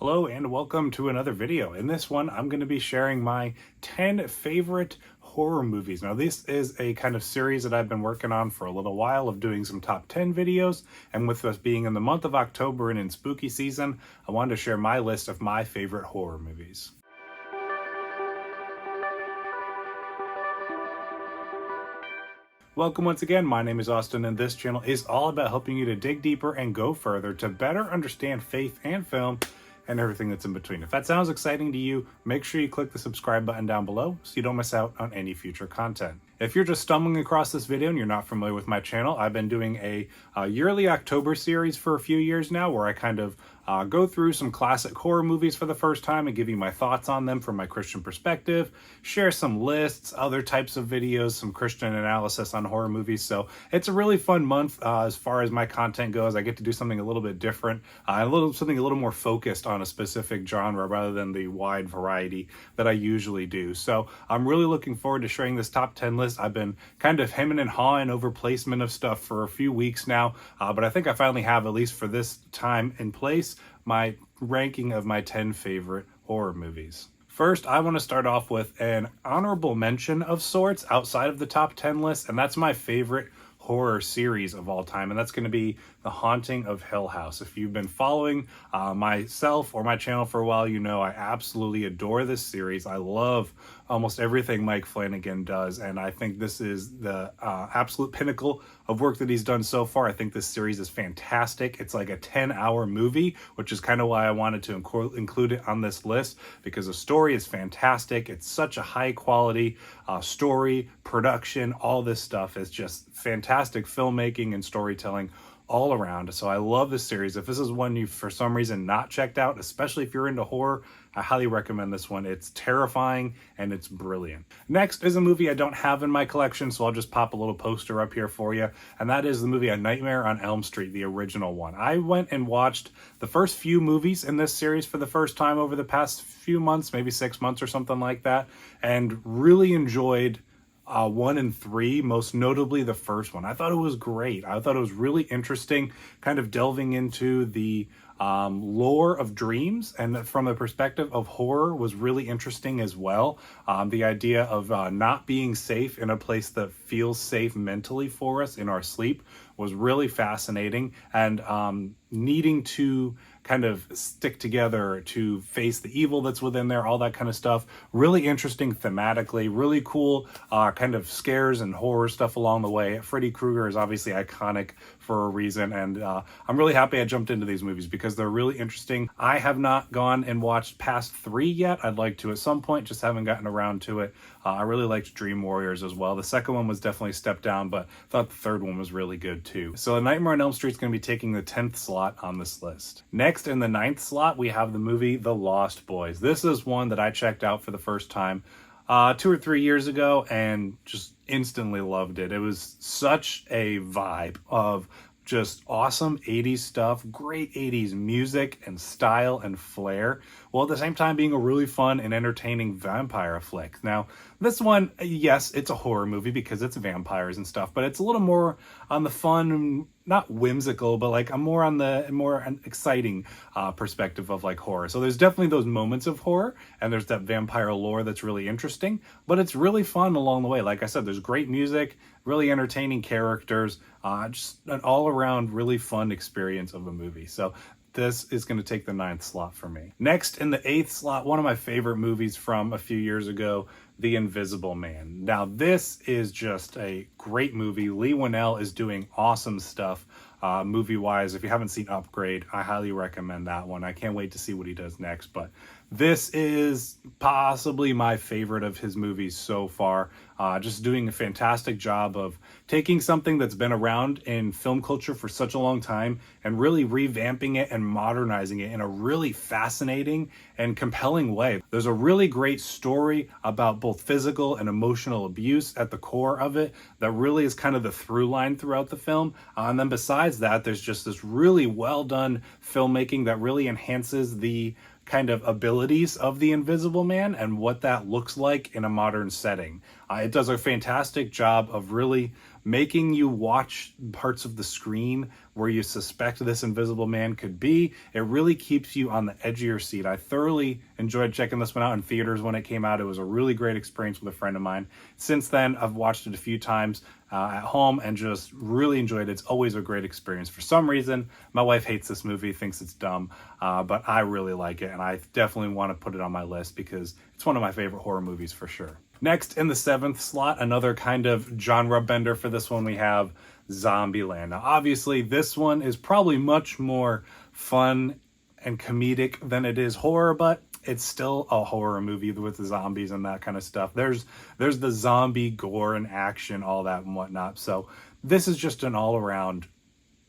Hello and welcome to another video. In this one, I'm going to be sharing my 10 favorite horror movies. Now, this is a kind of series that I've been working on for a little while of doing some top 10 videos. And with us being in the month of October and in spooky season, I wanted to share my list of my favorite horror movies. Welcome once again. My name is Austin, and this channel is all about helping you to dig deeper and go further to better understand faith and film and everything that's in between. If that sounds exciting to you, make sure you click the subscribe button down below so you don't miss out on any future content. If you're just stumbling across this video and you're not familiar with my channel, I've been doing a yearly October series for a few years now where I kind of go through some classic horror movies for the first time and give you my thoughts on them from my Christian perspective, share some lists, other types of videos, some Christian analysis on horror movies. So it's a really fun month as far as my content goes. I get to do something a little bit different, something a little more focused on a specific genre rather than the wide variety that I usually do. So I'm really looking forward to sharing this top 10 list. I've been kind of hemming and hawing over placement of stuff for a few weeks now, but I think I finally have, at least for this time in place, my ranking of my 10 favorite horror movies. First, I want to start off with an honorable mention of sorts outside of the top 10 list, and that's my favorite horror series of all time, and that's going to be The Haunting of Hill House. If you've been following myself or my channel for a while, you know I absolutely adore this series. I love almost everything Mike Flanagan does, and I think this is the absolute pinnacle of work that he's done so far. I think this series is fantastic. It's like a 10-hour movie, which is kind of why I wanted to include it on this list, because the story is fantastic. It's such a high quality story, production, all this stuff is just fantastic filmmaking and storytelling all around. So I love this series. If this is one you've for some reason not checked out, especially if you're into horror, I highly recommend this one. It's terrifying and it's brilliant. Next is a movie I don't have in my collection, so I'll just pop a little poster up here for you, and that is the movie A Nightmare on Elm Street, the original one. I went and watched the first few movies in this series for the first time over the past few months, maybe 6 months or something like that, and really enjoyed 1 and 3, most notably the first one. I thought it was great. I thought it was really interesting, kind of delving into the lore of dreams, and from the perspective of horror was really interesting as well. The idea of not being safe in a place that feels safe mentally for us in our sleep was really fascinating, and needing to kind of stick together to face the evil that's within there, all that kind of stuff. Really interesting thematically, really cool kind of scares and horror stuff along the way. Freddy Krueger is obviously iconic for a reason, and I'm really happy I jumped into these movies because they're really interesting. I have not gone and watched past 3 yet. I'd like to at some point, just haven't gotten around to it. I really liked Dream Warriors as well. The second one was definitely a step down, but I thought the third one was really good too. So A Nightmare on Elm Street is going to be taking the 10th slot on this list. Next, in the 9th slot, we have the movie The Lost Boys. This is one that I checked out for the first time 2 or 3 years ago and just instantly loved it. It was such a vibe of just awesome 80s stuff, great 80s music and style and flair, while at the same time being a really fun and entertaining vampire flick. Now, this one, yes, it's a horror movie because it's vampires and stuff, but it's a little more on the fun, not whimsical, but like a more on the more exciting perspective of like horror. So there's definitely those moments of horror, and there's that vampire lore that's really interesting, but it's really fun along the way. Like I said, there's great music, really entertaining characters, just an all-around really fun experience of a movie. So this is going to take the 9th slot for me. Next, in the 8th slot, one of my favorite movies from a few years ago, The Invisible Man. Now, this is just a great movie. Lee Winnell is doing awesome stuff movie-wise. If you haven't seen Upgrade, I highly recommend that one. I can't wait to see what he does next, but this is possibly my favorite of his movies so far. Just doing a fantastic job of taking something that's been around in film culture for such a long time and really revamping it and modernizing it in a really fascinating and compelling way. There's a really great story about both physical and emotional abuse at the core of it that really is kind of the through line throughout the film. And then besides that, there's just this really well done filmmaking that really enhances the kind of abilities of the Invisible Man and what that looks like in a modern setting. It does a fantastic job of really making you watch parts of the screen where you suspect this invisible man could be. It really keeps you on the edge of your seat. I thoroughly enjoyed checking this one out in theaters when it came out. It was a really great experience with a friend of mine. Since then, I've watched it a few times at home and just really enjoyed it. It's always a great experience. For some reason, my wife hates this movie, thinks it's dumb, but I really like it, and I definitely want to put it on my list because it's one of my favorite horror movies for sure. Next, in the 7th slot, another kind of genre bender for this one, we have Zombieland. Now, obviously, this one is probably much more fun and comedic than it is horror, but it's still a horror movie with the zombies and that kind of stuff. There's the zombie gore and action, all that and whatnot. So this is just an all-around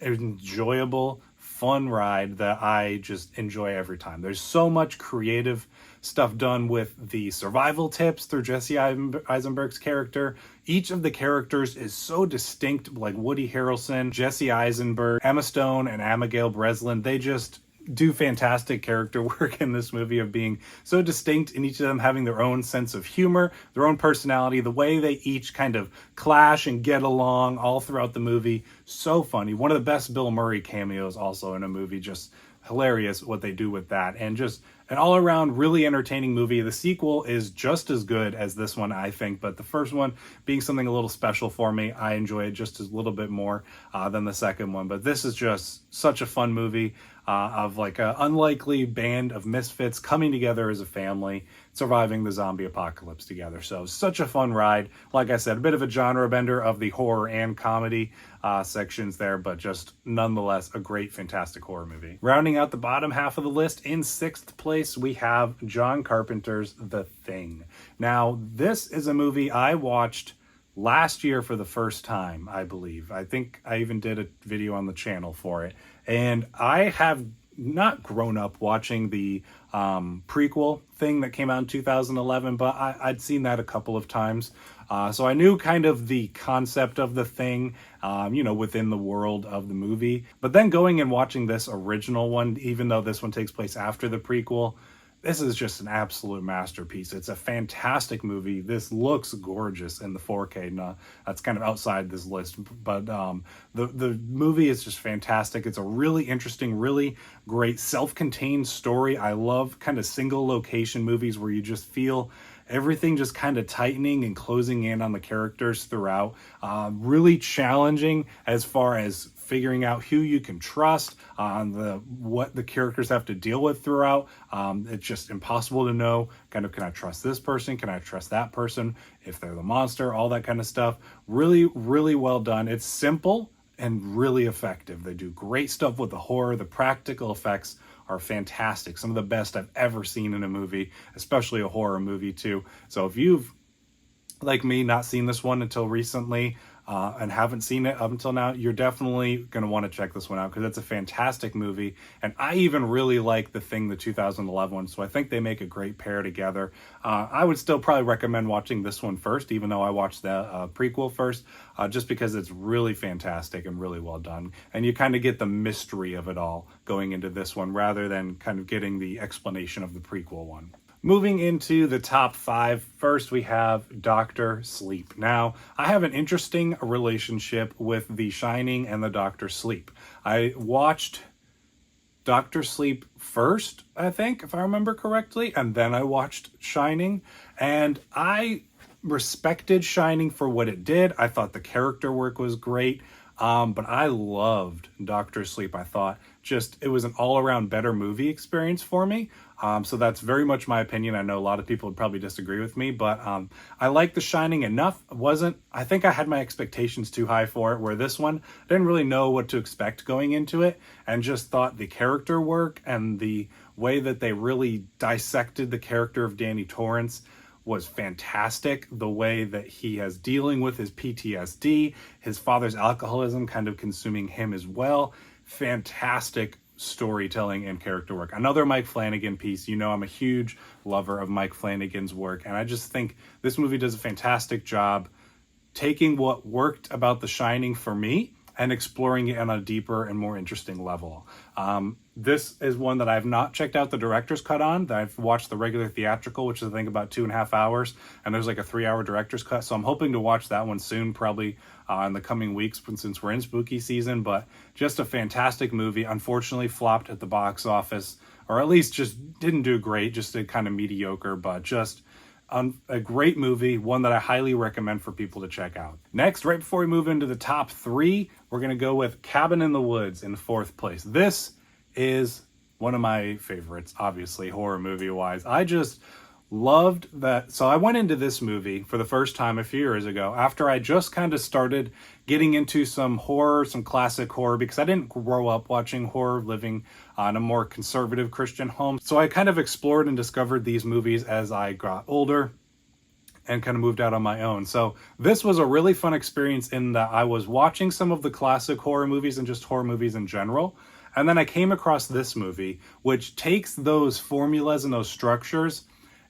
enjoyable, fun ride that I just enjoy every time. There's so much creative stuff done with the survival tips through Jesse Eisenberg's character. Each of the characters is so distinct, like Woody Harrelson, Jesse Eisenberg, Emma Stone, and Abigail Breslin. They just do fantastic character work in this movie of being so distinct, and each of them having their own sense of humor, their own personality, the way they each kind of clash and get along all throughout the movie. So funny. One of the best Bill Murray cameos also in a movie. Just hilarious what they do with that, and just an all-around really entertaining movie. The sequel is just as good as this one, I think, but the first one being something a little special for me, I enjoy it just a little bit more than the second one. But this is just such a fun movie of like an unlikely band of misfits coming together as a family, surviving the zombie apocalypse together. So such a fun ride. Like I said, a bit of a genre bender of the horror and comedy sections there, but just nonetheless a great, fantastic horror movie. Rounding out the bottom half of the list, in 6th place, we have John Carpenter's The Thing. Now, this is a movie I watched last year for the first time, I believe. I think I even did a video on the channel for it. And I have not grown up watching the prequel thing that came out in 2011, but I'd seen that a couple of times. So I knew kind of the concept of The Thing, within the world of the movie. But then going and watching this original one, even though this one takes place after the prequel, this is just an absolute masterpiece. It's a fantastic movie. This looks gorgeous in the 4K. Now, that's kind of outside this list, but the movie is just fantastic. It's a really interesting, really great self-contained story. I love kind of single location movies where you just feel everything just kind of tightening and closing in on the characters throughout. Really challenging as far as figuring out who you can trust, what the characters have to deal with throughout. It's just impossible to know, kind of, can I trust this person? Can I trust that person? If they're the monster, all that kind of stuff. Really, really well done. It's simple and really effective. They do great stuff with the horror. The practical effects are fantastic. Some of the best I've ever seen in a movie, especially a horror movie too. So if you've, like me, not seen this one until recently, and haven't seen it up until now, you're definitely going to want to check this one out because it's a fantastic movie. And I even really like The Thing, the 2011 one, so I think they make a great pair together. I would still probably recommend watching this one first, even though I watched the prequel first, just because it's really fantastic and really well done. And you kind of get the mystery of it all going into this one rather than kind of getting the explanation of the prequel one. Moving into the top 5, first we have Dr. Sleep. Now, I have an interesting relationship with The Shining and the Dr. Sleep. I watched Dr. Sleep first, I think, if I remember correctly, and then I watched Shining, and I respected Shining for what it did. I thought the character work was great, but I loved Dr. Sleep. I thought just it was an all-around better movie experience for me. So that's very much my opinion. I know a lot of people would probably disagree with me, but I like The Shining enough. I think I had my expectations too high for it, where this one, I didn't really know what to expect going into it, and just thought the character work and the way that they really dissected the character of Danny Torrance was fantastic. The way that he has dealing with his PTSD, his father's alcoholism kind of consuming him as well. Fantastic storytelling and character work. Another Mike Flanagan piece. You know, I'm a huge lover of Mike Flanagan's work, and I just think this movie does a fantastic job taking what worked about The Shining for me and exploring it on a deeper and more interesting level. This is one that I've not checked out the director's cut on. That I've watched the regular theatrical, which is I think about 2.5 hours, and there's like a 3-hour director's cut. So I'm hoping to watch that one soon, probably in the coming weeks, since we're in spooky season. But just a fantastic movie. Unfortunately, flopped at the box office, or at least just didn't do great. Just did kind of mediocre, but just a great movie, one that I highly recommend for people to check out. Next, right before we move into the top 3, we're going to go with Cabin in the Woods in 4th place. This is one of my favorites, obviously, horror movie wise. I just loved that. So I went into this movie for the first time a few years ago after I just kind of started getting into some horror, some classic horror, because I didn't grow up watching horror, living in a more conservative Christian home. So I kind of explored and discovered these movies as I got older and kind of moved out on my own. So this was a really fun experience in that I was watching some of the classic horror movies and just horror movies in general. And then I came across this movie, which takes those formulas and those structures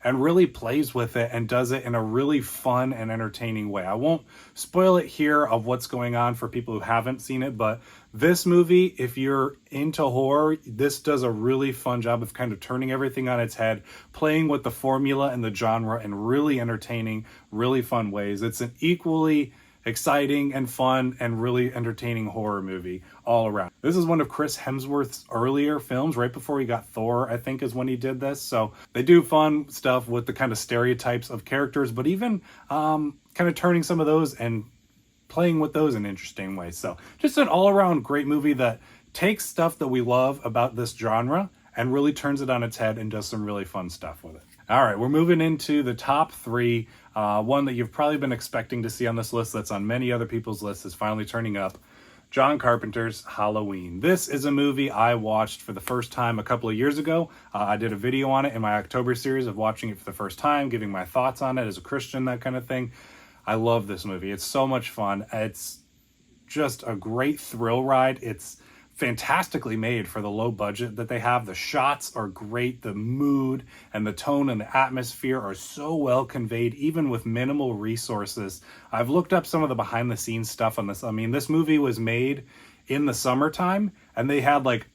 and really plays with it and does it in a really fun and entertaining way. I won't spoil it here of what's going on for people who haven't seen it, but this movie, if you're into horror, this does a really fun job of kind of turning everything on its head, playing with the formula and the genre in really entertaining, really fun ways. It's an equally exciting and fun and really entertaining horror movie all around. This is one of Chris Hemsworth's earlier films, right before he got Thor, I think is when he did this. So they do fun stuff with the kind of stereotypes of characters, but even kind of turning some of those and playing with those in interesting ways. So just an all-around great movie that takes stuff that we love about this genre and really turns it on its head and does some really fun stuff with it. All right, we're moving into the top 3. One that you've probably been expecting to see on this list that's on many other people's lists is finally turning up. John Carpenter's Halloween. This is a movie I watched for the first time a couple of years ago. I did a video on it in my October series of watching it for the first time, giving my thoughts on it as a Christian, that kind of thing. I love this movie. It's so much fun. It's just a great thrill ride. It's fantastically made for the low budget that they have. The shots are great. The mood and the tone and the atmosphere are so well conveyed, even with minimal resources. I've looked up some of the behind the scenes stuff on this. I mean, this movie was made in the summertime and they had like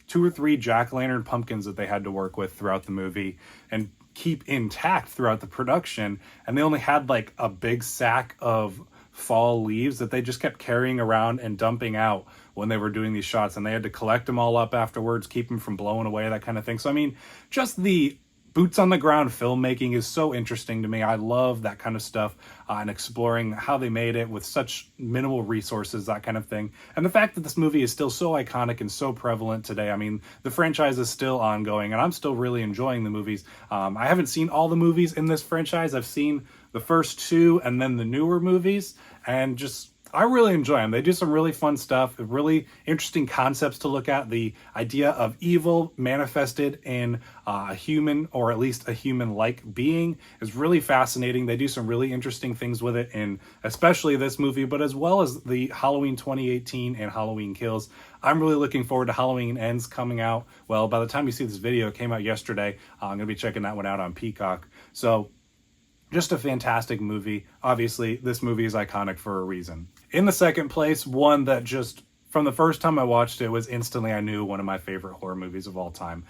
2 or 3 jack-o'-lantern pumpkins that they had to work with throughout the movie and keep intact throughout the production. And they only had like a big sack of fall leaves that they just kept carrying around and dumping out when they were doing these shots, and they had to collect them all up afterwards, keep them from blowing away, that kind of thing. So I mean, just the boots on the ground filmmaking is so interesting to me. I love that kind of stuff and exploring how they made it with such minimal resources, that kind of thing. And the fact that this movie is still so iconic and so prevalent today. I mean, the franchise is still ongoing and I'm still really enjoying the movies. I haven't seen all the movies in this franchise. I've seen the first 2 and then the newer movies, and just I really enjoy them. They do some really fun stuff, really interesting concepts to look at. The idea of evil manifested in a human, or at least a human-like being, is really fascinating. They do some really interesting things with it, in especially this movie, but as well as the Halloween 2018 and Halloween Kills. I'm really looking forward to Halloween Ends coming out. Well, by the time you see this video, it came out yesterday. I'm going to be checking that one out on Peacock. So just a fantastic movie. Obviously, this movie is iconic for a reason. In the second place, one that just, from the first time I watched it, was instantly, I knew, one of my favorite horror movies of all time.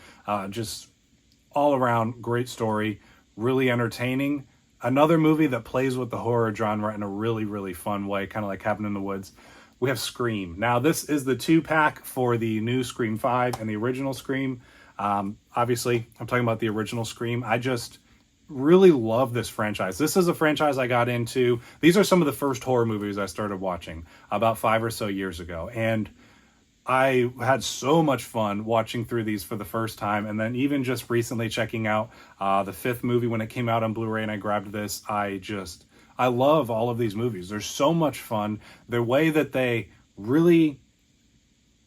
Just all around great story, really entertaining. Another movie that plays with the horror genre in a really, really fun way, kind of like Cabin in the Woods. We have Scream. Now, this is the 2-pack for the new Scream 5 and the original Scream. Obviously, I'm talking about the original Scream. I just really love this franchise. This is a franchise I got into. These are some of the first horror movies I started watching about 5 or so years ago. And I had so much fun watching through these for the first time. And then even just recently checking out the 5th movie when it came out on Blu-ray and I grabbed this. I love all of these movies. They're so much fun. The way that they really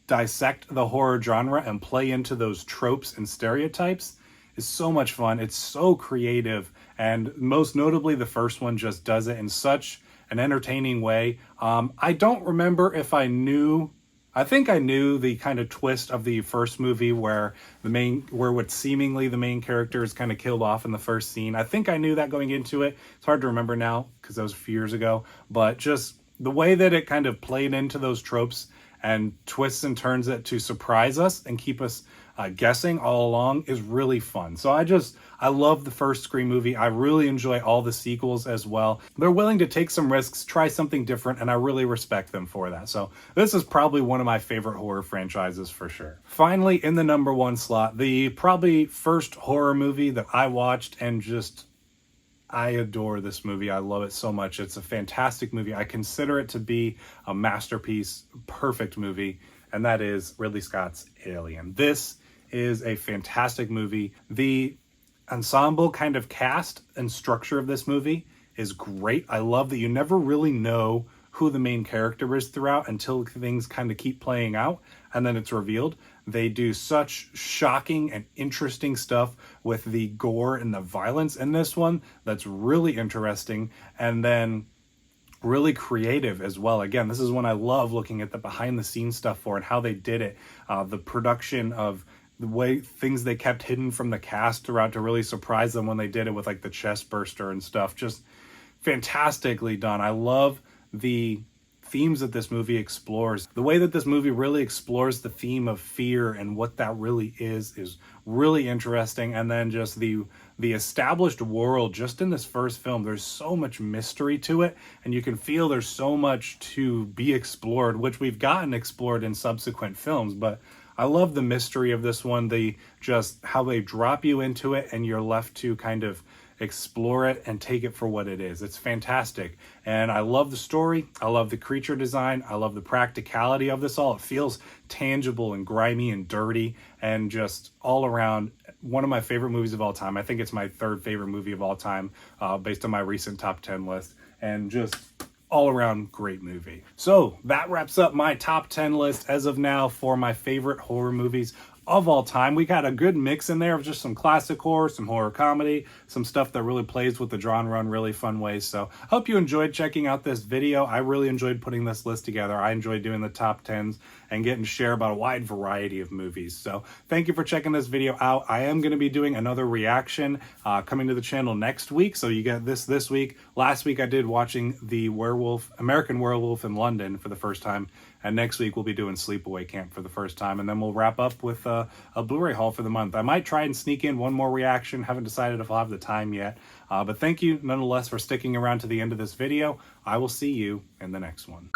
dissect the horror genre and play into those tropes and stereotypes is so much fun. It's so creative, and most notably the first one just does it in such an entertaining way. I don't remember if I think I knew the kind of twist of the first movie where what seemingly the main character is kind of killed off in the first scene. I think I knew that going into it. It's hard to remember now because that was a few years ago, but just the way that it kind of played into those tropes and twists and turns it to surprise us and keep us guessing all along is really fun. So I love the first Scream movie. I really enjoy all the sequels as well. They're willing to take some risks, try something different, and I really respect them for that. So this is probably one of my favorite horror franchises for sure. Finally, in the number 1 slot, the probably first horror movie that I watched and I adore this movie. I love it so much. It's a fantastic movie. I consider it to be a masterpiece, perfect movie, and that is Ridley Scott's Alien. This is a fantastic movie. The ensemble kind of cast and structure of this movie is great. I love that you never really know who the main character is throughout until things kind of keep playing out and then it's revealed. They do such shocking and interesting stuff with the gore and the violence in this one that's really interesting and then really creative as well. Again, this is one I love looking at the behind the scenes stuff for and how they did it. The production of the way things they kept hidden from the cast throughout to really surprise them when they did it with like the chest burster and stuff. Just fantastically done. I love the themes that this movie explores. The way that this movie really explores the theme of fear and what that really is really interesting. And then just the established world just in this first film, there's so much mystery to it and you can feel there's so much to be explored, which we've gotten explored in subsequent films. But I love the mystery of this one, just how they drop you into it and you're left to kind of explore it and take it for what it is. It's fantastic. And I love the story. I love the creature design. I love the practicality of this all. It feels tangible and grimy and dirty and just all around one of my favorite movies of all time. I think it's my 3rd favorite movie of all time based on my recent top 10 list. And just all around great movie. So that wraps up my top 10 list as of now for my favorite horror movies of all time. We got a good mix in there of just some classic horror, some horror comedy, some stuff that really plays with the genre in really fun ways. So I hope you enjoyed checking out this video. I really enjoyed putting this list together. I enjoyed doing the top 10s and getting to share about a wide variety of movies. So thank you for checking this video out. I am going to be doing another reaction coming to the channel next week. So you get this week. Last week I did watching the American Werewolf in London for the first time. And next week we'll be doing Sleepaway Camp for the first time. And then we'll wrap up with a Blu-ray haul for the month. I might try and sneak in one more reaction. Haven't decided if I'll have the time yet. But thank you nonetheless for sticking around to the end of this video. I will see you in the next one.